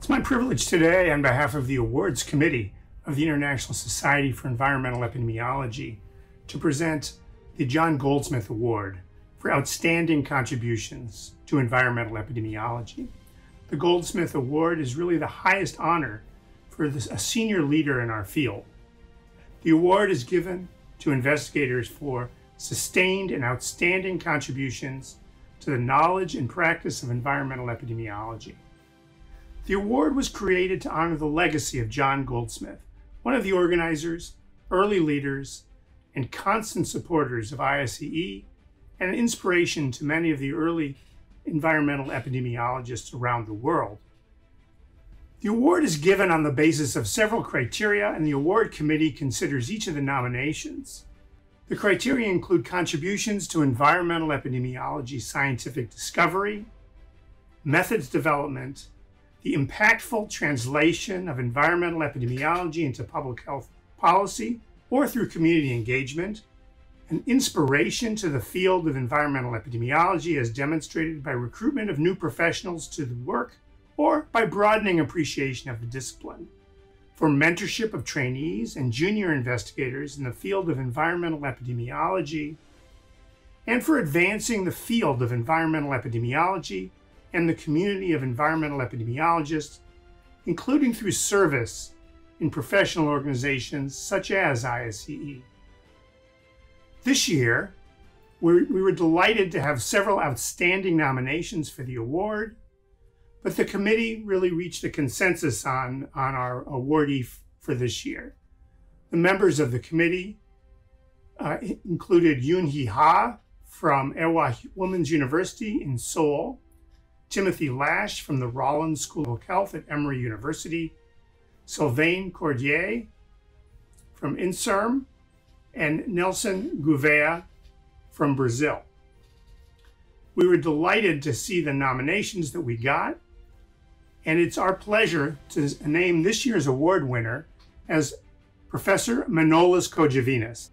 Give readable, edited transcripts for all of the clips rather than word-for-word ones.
It's my privilege today, on behalf of the Awards Committee of the International Society for Environmental Epidemiology, to present the John Goldsmith Award for outstanding contributions to environmental epidemiology. The Goldsmith Award is really the highest honor for a senior leader in our field. The award is given to investigators for sustained and outstanding contributions to the knowledge and practice of environmental epidemiology. The award was created to honor the legacy of John Goldsmith, one of the organizers, early leaders, and constant supporters of ISEE, and an inspiration to many of the early environmental epidemiologists around the world. The award is given on the basis of several criteria, and the award committee considers each of the nominations. The criteria include contributions to environmental epidemiology scientific discovery, methods development, the impactful translation of environmental epidemiology into public health policy or through community engagement, an inspiration to the field of environmental epidemiology as demonstrated by recruitment of new professionals to the work or by broadening appreciation of the discipline, for mentorship of trainees and junior investigators in the field of environmental epidemiology, and for advancing the field of environmental epidemiology and the community of environmental epidemiologists, including through service in professional organizations such as ISEE. This year, we were delighted to have several outstanding nominations for the award, but the committee really reached a consensus on our awardee for this year. The members of the committee included Yoon-hee Ha from Ewha Women's University in Seoul, Timothy Lash from the Rollins School of Public Health at Emory University, Sylvain Cordier from INSERM, and Nelson Gouveia from Brazil. We were delighted to see the nominations that we got, and it's our pleasure to name this year's award winner as Professor Manolis Koudjouvinis.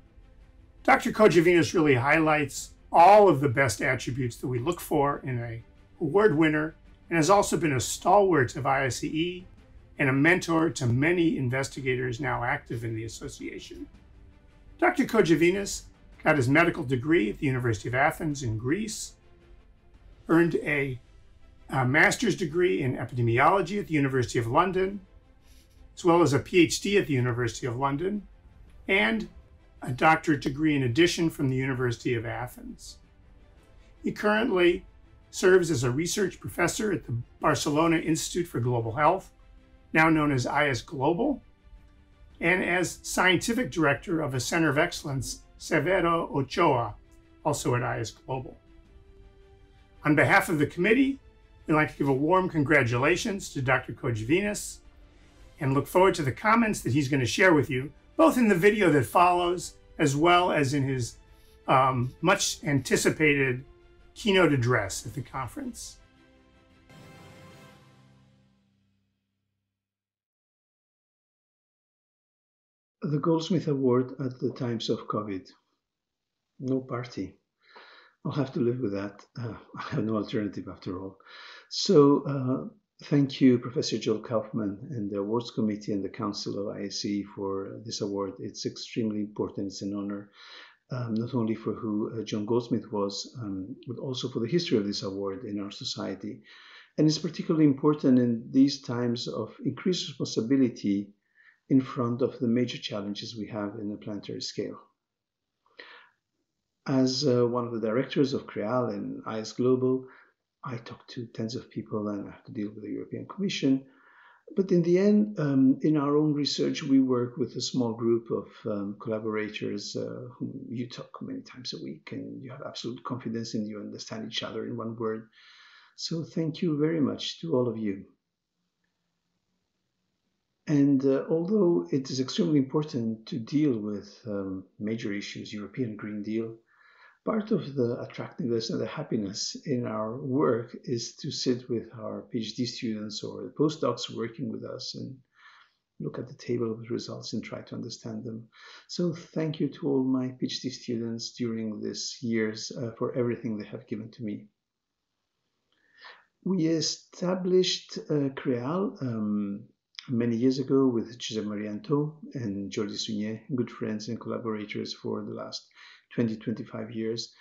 Dr. Koudjouvinis really highlights all of the best attributes that we look for in an award winner, and has also been a stalwart of ISEE and a mentor to many investigators now active in the association. Dr. Koudjouvinis got his medical degree at the University of Athens in Greece, earned a master's degree in epidemiology at the University of London, as well as a PhD at the University of London, and a doctorate degree in addition from the University of Athens. He currently serves as a research professor at the Barcelona Institute for Global Health, now known as IS Global, and as scientific director of a Center of Excellence, Severo Ochoa, also at IS Global. On behalf of the committee, we'd like to give a warm congratulations to Dr. Koudjouvinis and look forward to the comments that he's going to share with you, both in the video that follows, as well as in his much anticipated keynote address at the conference. The Goldsmith Award at the times of COVID. No party. I'll have to live with that. I have no alternative after all. So thank you, Professor Joel Kaufman and the Awards Committee and the Council of ISEE for this award. It's extremely important. It's an honor. Not only for who John Goldsmith was, but also for the history of this award in our society. And it's particularly important in these times of increased responsibility in front of the major challenges we have in the planetary scale. As one of the directors of CREAL and IS Global, I talk to tens of people and I have to deal with the European Commission. But in the end, in our own research, we work with a small group of collaborators whom you talk many times a week, and you have absolute confidence and you understand each other in one word. So thank you very much to all of you. And although it is extremely important to deal with major issues, European Green Deal, part of the attractiveness and the happiness in our work is to sit with our PhD students or the postdocs working with us and look at the table of results and try to understand them. So thank you to all my PhD students during this years for everything they have given to me. We established CREAL many years ago with Giuseppe Marianto and Jordi Sugnet, good friends and collaborators for the last 20-25 years.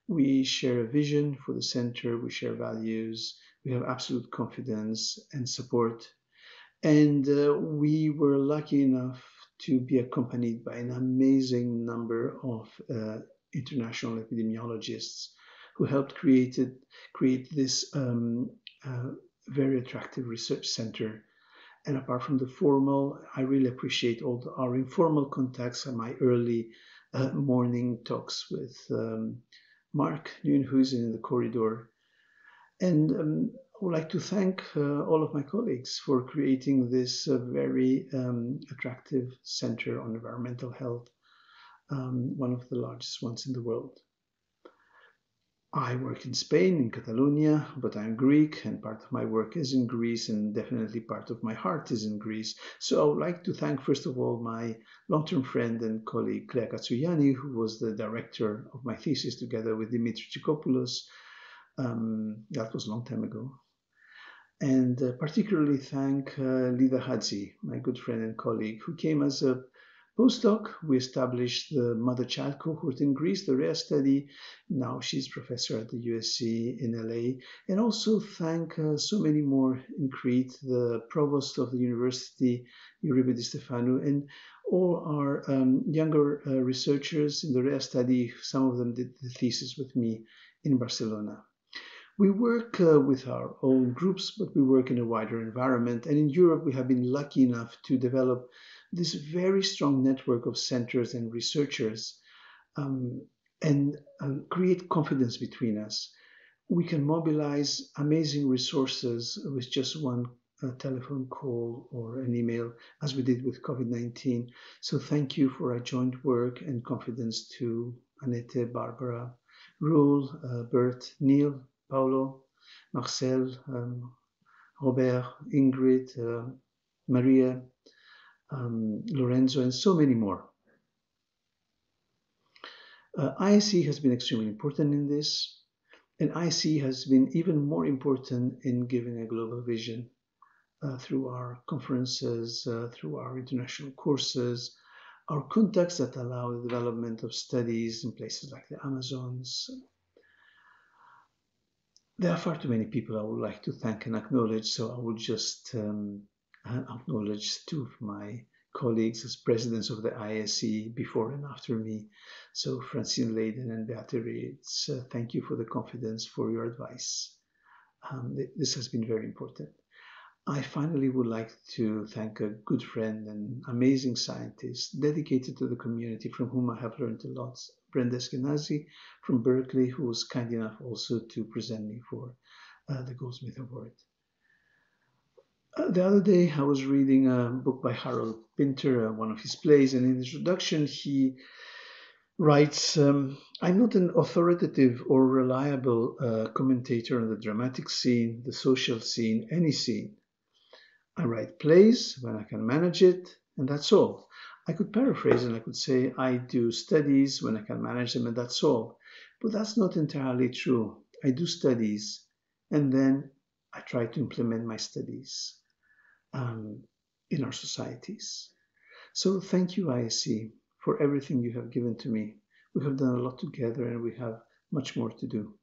We share a vision for the center, we share values, we have absolute confidence and support. And we were lucky enough to be accompanied by an amazing number of international epidemiologists who helped create this very attractive research center. And apart from the formal, I really appreciate all our informal contacts and my early morning talks with Mark Nieuwenhuizen in the corridor. And I would like to thank all of my colleagues for creating this very attractive center on environmental health, one of the largest ones in the world. I work in Spain, in Catalonia, but I'm Greek, and part of my work is in Greece, and definitely part of my heart is in Greece. So I would like to thank, first of all, my long-term friend and colleague, Clea Katsouyani, who was the director of my thesis together with Dimitri Chikopoulos. That was a long time ago. And particularly thank Lida Hadzi, my good friend and colleague, who came as a postdoc. We established the mother-child cohort in Greece, the RHEA study. Now she's professor at the USC in LA. And also thank so many more in Crete, the provost of the university, Euribe Di Stefano, and all our younger researchers in the RHEA study. Some of them did the thesis with me in Barcelona. We work with our own groups, but we work in a wider environment. And in Europe, we have been lucky enough to develop this very strong network of centers and researchers and create confidence between us. We can mobilize amazing resources with just one telephone call or an email, as we did with COVID-19. So thank you for our joint work and confidence to Annette, Barbara, Roel, Bert, Neil, Paulo, Marcel, Robert, Ingrid, Maria, Lorenzo, and so many more. ISE has been extremely important in this, and ISE has been even more important in giving a global vision through our conferences, through our international courses, our contacts that allow the development of studies in places like the Amazons. There are far too many people I would like to thank and acknowledge, so I will just acknowledge two of my colleagues as presidents of the ISE before and after me. So Francine Leyden and Beate Reitz, thank you for the confidence, for your advice. This has been very important. I finally would like to thank a good friend and amazing scientist dedicated to the community from whom I have learned a lot, Brenda Eskenazi from Berkeley, who was kind enough also to present me for the Goldsmith Award. The other day I was reading a book by Harold Pinter, one of his plays, and in the introduction he writes, I'm not an authoritative or reliable commentator on the dramatic scene, the social scene, any scene. I write plays when I can manage it, and that's all. I could paraphrase and I could say I do studies when I can manage them, and that's all. But that's not entirely true. I do studies, and then I try to implement my studies in our societies. So thank you, ISE, for everything you have given to me. We have done a lot together, and we have much more to do.